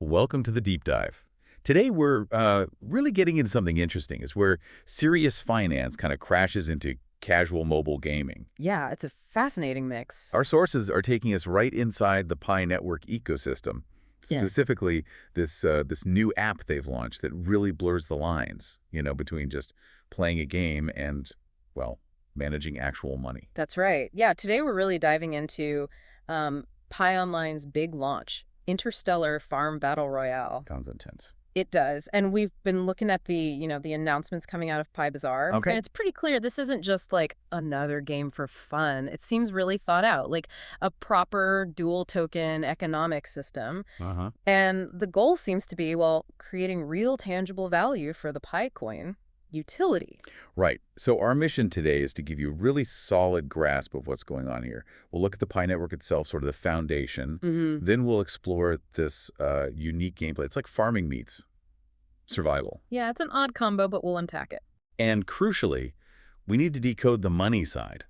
Welcome to the deep dive. Today we're really getting into something interesting. It's where serious finance kind of crashes into casual mobile gaming. Yeah, it's a fascinating mix. Our sources are taking us right inside the Pi Network ecosystem. Yeah. Specifically, this new app they've launched that really blurs the lines, between just playing a game and, well, managing actual money. That's right. Yeah, today we're really diving into Pi Online's big launch, Interstellar Farm Battle Royale. Sounds intense. It does. And we've been looking at the announcements coming out of PiBazar. Okay. And it's pretty clear this isn't just like another game for fun. It seems really thought out, like a proper dual token economic system. Uh-huh. And the goal seems to be, well, creating real tangible value for the Pi coin utility. Right. So our mission today is to give you a really solid grasp of what's going on here. We'll look at the Pi Network itself, sort of the foundation. Mm-hmm. Then we'll explore this unique gameplay. It's like farming meets survival. Yeah, it's an odd combo, but we'll unpack it. And crucially, we need to decode the money side.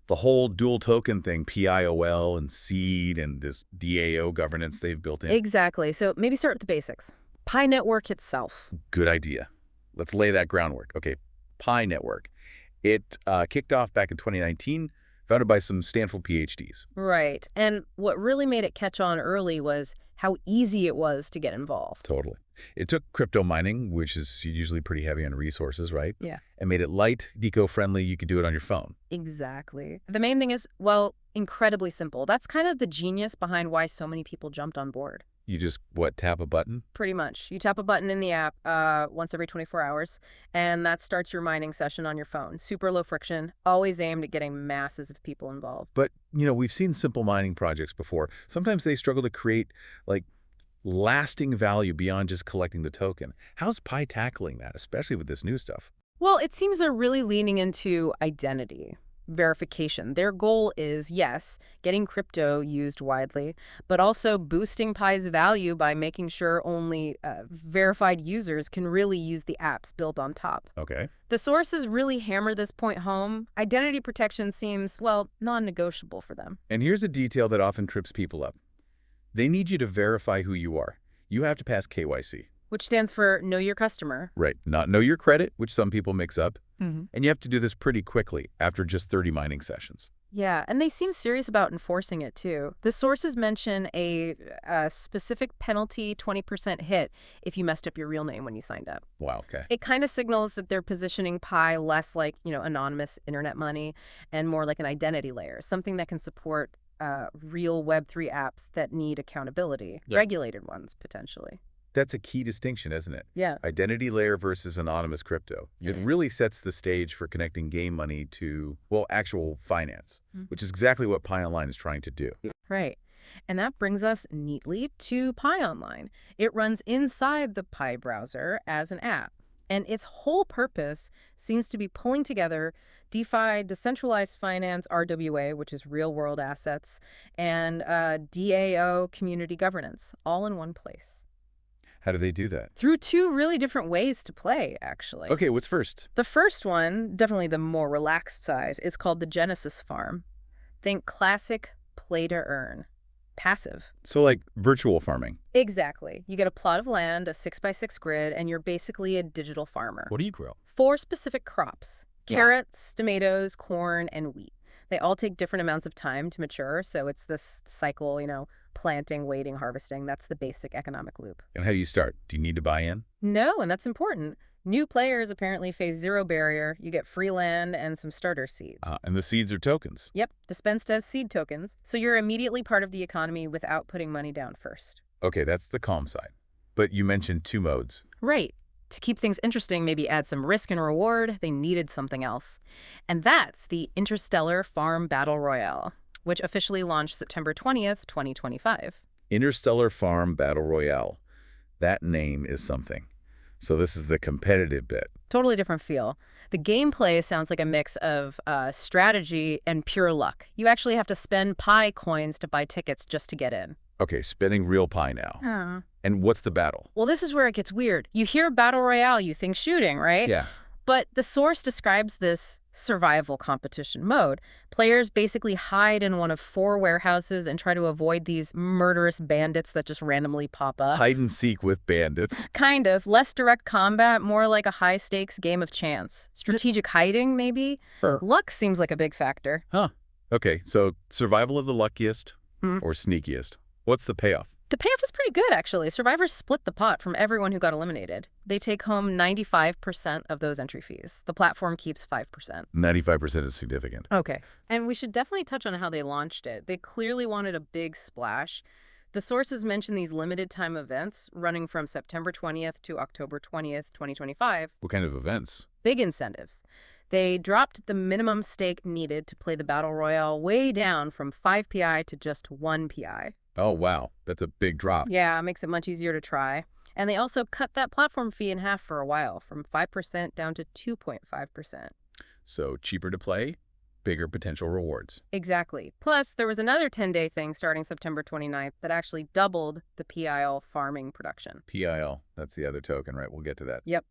The whole dual token thing, PIOL and seed and this DAO governance they've built in. Exactly. So maybe start with the basics. Pi Network itself. Good idea. Let's lay that groundwork. Okay, Pi Network. It kicked off back in 2019, founded by some Stanford PhDs. Right. And what really made it catch on early was how easy it was to get involved. Totally. It took crypto mining, which is usually pretty heavy on resources, right? Yeah. And made it light, deco-friendly. You could do it on your phone. Exactly. The main thing is, well, incredibly simple. That's kind of the genius behind why so many people jumped on board. You just, tap a button? Pretty much. You tap a button in the app once every 24 hours, and that starts your mining session on your phone. Super low friction, always aimed at getting masses of people involved. But, we've seen simple mining projects before. Sometimes they struggle to create, lasting value beyond just collecting the token. How's Pi tackling that, especially with this new stuff? Well, it seems they're really leaning into identity verification. Their goal is, yes, getting crypto used widely, but also boosting Pi's value by making sure only verified users can really use the apps built on top. Okay. The sources really hammer this point home. Identity protection seems, well, non-negotiable for them. And here's a detail that often trips people up. They need you to verify who you are. You have to pass KYC. Which stands for Know Your Customer. Right. Not know your credit, which some people mix up. Mm-hmm. And you have to do this pretty quickly after just 30 mining sessions. Yeah, and they seem serious about enforcing it, too. The sources mention a specific penalty 20% hit if you messed up your real name when you signed up. Wow, okay. It kind of signals that they're positioning Pi less like, anonymous internet money and more like an identity layer, something that can support real Web3 apps that need accountability, regulated ones, potentially. That's a key distinction, isn't it? Yeah. Identity layer versus anonymous crypto. It really sets the stage for connecting game money to, actual finance, which is exactly what Pi Online is trying to do. Right. And that brings us neatly to Pi Online. It runs inside the Pi browser as an app. And its whole purpose seems to be pulling together DeFi, decentralized finance, RWA, which is real-world assets, and DAO, community governance, all in one place. How do they do that? Through two really different ways to play, actually. Okay, what's first? The first one, definitely the more relaxed side, is called the Genesis Farm. Think classic play to earn. Passive. So like virtual farming. Exactly. You get a plot of land, a 6x6 grid, and you're basically a digital farmer. What do you grow? 4 specific crops. Carrots, tomatoes, corn, and wheat. They all take different amounts of time to mature, so it's this cycle, planting, waiting, harvesting. That's the basic economic loop. And how do you start? Do you need to buy in? No, and that's important. New players apparently face zero barrier. You get free land and some starter seeds. And the seeds are tokens. Yep, dispensed as seed tokens. So you're immediately part of the economy without putting money down first. Okay, that's the calm side. But you mentioned 2 modes. Right. To keep things interesting, maybe add some risk and reward, they needed something else. And that's the Interstellar Farm Battle Royale, which officially launched September 20th, 2025. Interstellar Farm Battle Royale. That name is something. So this is the competitive bit. Totally different feel. The gameplay sounds like a mix of strategy and pure luck. You actually have to spend Pi coins to buy tickets just to get in. Okay, spending real Pi now. And what's the battle? Well, this is where it gets weird. You hear Battle Royale, you think shooting, right? Yeah. But the source describes this survival competition mode. Players basically hide in one of 4 warehouses and try to avoid these murderous bandits that just randomly pop up. Hide and seek with bandits. Kind of. Less direct combat, more like a high-stakes game of chance. Strategic hiding, maybe? Sure. Luck seems like a big factor. Huh. Okay, so survival of the luckiest or sneakiest. What's the payoff? The payoff is pretty good, actually. Survivors split the pot from everyone who got eliminated. They take home 95% of those entry fees. The platform keeps 5%. 95% is significant. Okay. And we should definitely touch on how they launched it. They clearly wanted a big splash. The sources mention these limited time events running from September 20th to October 20th, 2025. What kind of events? Big incentives. They dropped the minimum stake needed to play the Battle Royale way down from 5 PI to just 1 PI. Oh, wow. That's a big drop. Yeah, it makes it much easier to try. And they also cut that platform fee in half for a while, from 5% down to 2.5%. So cheaper to play, bigger potential rewards. Exactly. Plus, there was another 10-day thing starting September 29th that actually doubled the PIL farming production. PIL, that's the other token, right? We'll get to that. Yep.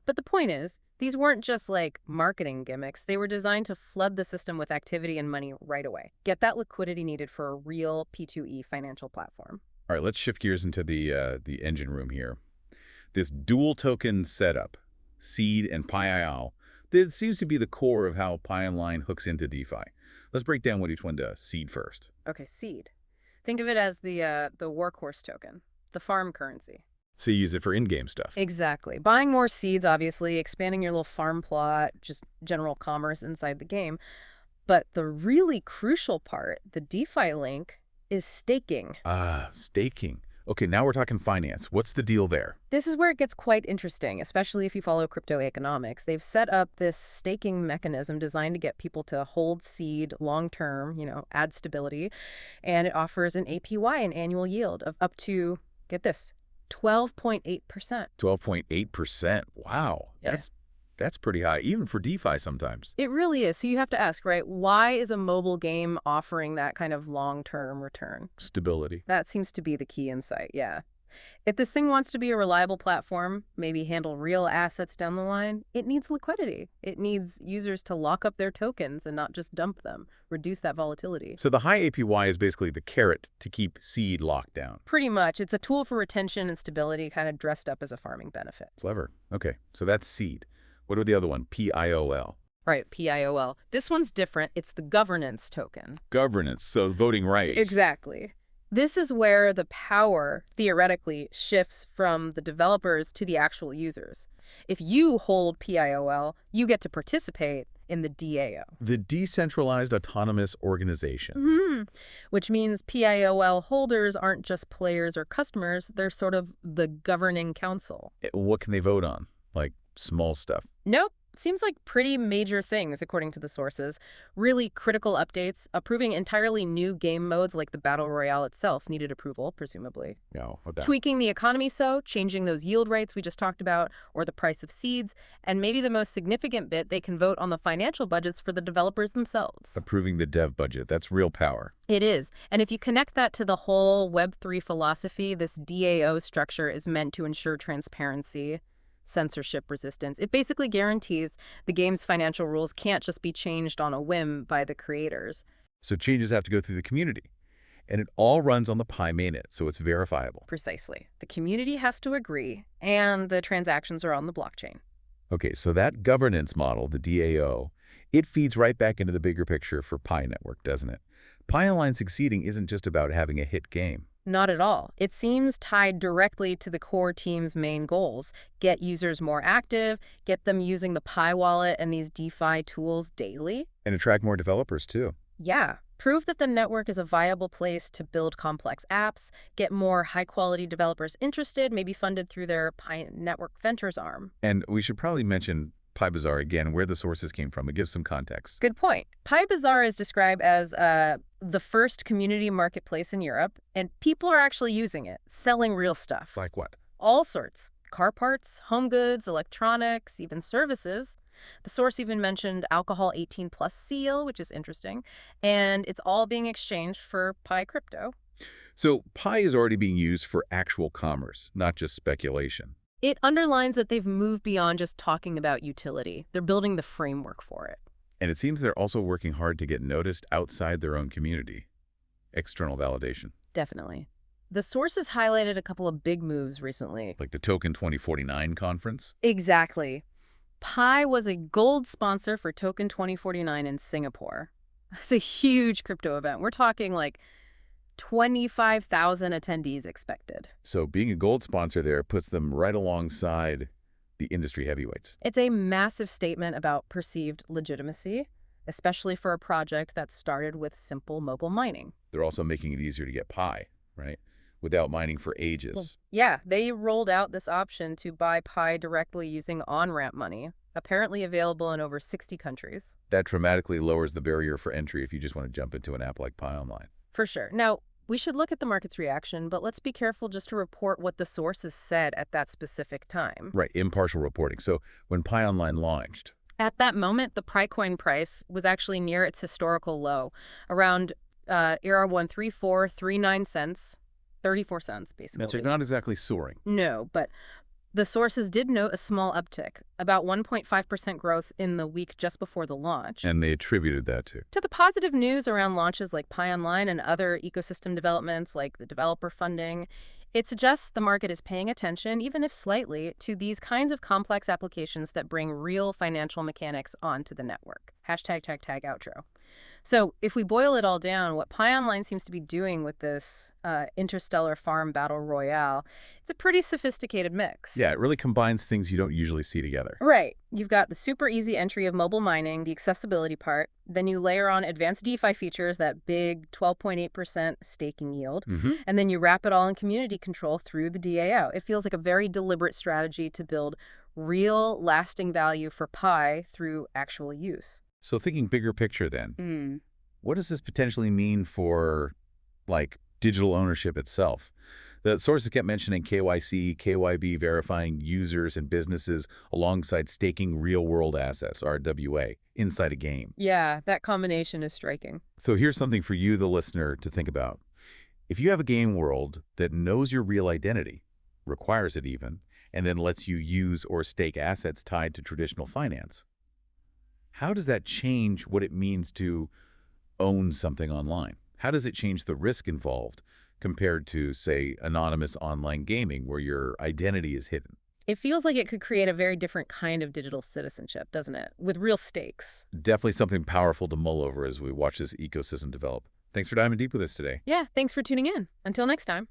But the point is, these weren't just like marketing gimmicks. They were designed to flood the system with activity and money right away. Get that liquidity needed for a real P2E financial platform. All right, let's shift gears into the engine room here. This dual token setup, Seed and PIL, this seems to be the core of how Pi Online hooks into DeFi. Let's break down what each one does. Seed first. Okay, Seed. Think of it as the workhorse token, the farm currency. So you use it for in-game stuff. Exactly. Buying more seeds, obviously, expanding your little farm plot, just general commerce inside the game. But the really crucial part, the DeFi link, is staking. Ah, staking. Okay, now we're talking finance. What's the deal there? This is where it gets quite interesting, especially if you follow crypto economics. They've set up this staking mechanism designed to get people to hold seed long-term, add stability, and it offers an APY, an annual yield, of up to, get this, 12.8%. 12.8%. Wow. Yeah. That's pretty high, even for DeFi sometimes. It really is. So you have to ask, right, why is a mobile game offering that kind of long-term return? Stability. That seems to be the key insight, yeah. If this thing wants to be a reliable platform, maybe handle real assets down the line, it needs liquidity. It needs users to lock up their tokens and not just dump them, reduce that volatility. So the high APY is basically the carrot to keep seed locked down. Pretty much. It's a tool for retention and stability, kind of dressed up as a farming benefit. Clever. Okay, so that's seed. What about the other one? PIOL. Right, PIOL. This one's different. It's the governance token. Governance, so voting rights. Exactly. This is where the power, theoretically, shifts from the developers to the actual users. If you hold PIOL, you get to participate in the DAO. The Decentralized Autonomous Organization. Which means PIOL holders aren't just players or customers, they're sort of the governing council. What can they vote on? Like small stuff. Nope. Seems like pretty major things, according to the sources. Really critical updates, approving entirely new game modes like the Battle Royale itself needed approval, presumably. No, okay. Tweaking the economy changing those yield rates we just talked about, or the price of seeds, and maybe the most significant bit, they can vote on the financial budgets for the developers themselves. Approving the dev budget, that's real power. It is. And if you connect that to the whole Web3 philosophy, this DAO structure is meant to ensure transparency, censorship resistance. It basically guarantees the game's financial rules can't just be changed on a whim by the creators. So changes have to go through the community. And it all runs on the Pi mainnet, so it's verifiable. Precisely. The community has to agree, and the transactions are on the blockchain. Okay, so that governance model, the DAO, it feeds right back into the bigger picture for Pi Network, doesn't it? Pi Online succeeding isn't just about having a hit game. Not at all. It seems tied directly to the core team's main goals. Get users more active, get them using the Pi wallet and these DeFi tools daily. And attract more developers, too. Yeah. Prove that the network is a viable place to build complex apps, get more high-quality developers interested, maybe funded through their Pi Network Ventures arm. And we should probably mention PiBazar again, where the sources came from. It gives some context. Good point. PiBazar is described as the first community marketplace in Europe, and people are actually using it, selling real stuff. Like what? All sorts. Car parts, home goods, electronics, even services. The source even mentioned alcohol 18 plus seal, which is interesting, and it's all being exchanged for Pi crypto. So Pi is already being used for actual commerce, not just speculation. It underlines that they've moved beyond just talking about utility. They're building the framework for it. And it seems they're also working hard to get noticed outside their own community. External validation. Definitely. The sources highlighted a couple of big moves recently. Like the Token 2049 conference? Exactly. Pi was a gold sponsor for Token 2049 in Singapore. It's a huge crypto event. We're talking like 25,000 attendees expected. So being a gold sponsor there puts them right alongside the industry heavyweights. It's a massive statement about perceived legitimacy, especially for a project that started with simple mobile mining. They're also making it easier to get Pi, right? Without mining for ages. Yeah, they rolled out this option to buy Pi directly using on-ramp money, apparently available in over 60 countries. That dramatically lowers the barrier for entry if you just want to jump into an app like Pi Online. For sure. Now, we should look at the market's reaction, but let's be careful just to report what the sources said at that specific time. Right, impartial reporting. So when Pi Online launched, At that moment, the Coin price was actually near its historical low, around ER134.39 cents, 34 cents, basically. that's not exactly soaring. No, but the sources did note a small uptick, about 1.5% growth in the week just before the launch. And they attributed that to The positive news around launches like Pi Online and other ecosystem developments like the developer funding, it suggests the market is paying attention, even if slightly, to these kinds of complex applications that bring real financial mechanics onto the network. Hashtag tag tag outro. So if we boil it all down, what Pi Online seems to be doing with this Interstellar farm battle royale, it's a pretty sophisticated mix. Yeah, it really combines things you don't usually see together. Right. You've got the super easy entry of mobile mining, the accessibility part. Then you layer on advanced DeFi features, that big 12.8% staking yield. And then you wrap it all in community control through the DAO. It feels like a very deliberate strategy to build real, lasting value for Pi through actual use. So thinking bigger picture then, what does this potentially mean for, like, digital ownership itself? The sources kept mentioning KYC, KYB verifying users and businesses alongside staking real-world assets, RWA, inside a game. Yeah, that combination is striking. So here's something for you, the listener, to think about. If you have a game world that knows your real identity, requires it even, and then lets you use or stake assets tied to traditional finance, how does that change what it means to own something online? How does it change the risk involved compared to, say, anonymous online gaming where your identity is hidden? It feels like it could create a very different kind of digital citizenship, doesn't it? With real stakes. Definitely something powerful to mull over as we watch this ecosystem develop. Thanks for diving deep with us today. Yeah, thanks for tuning in. Until next time.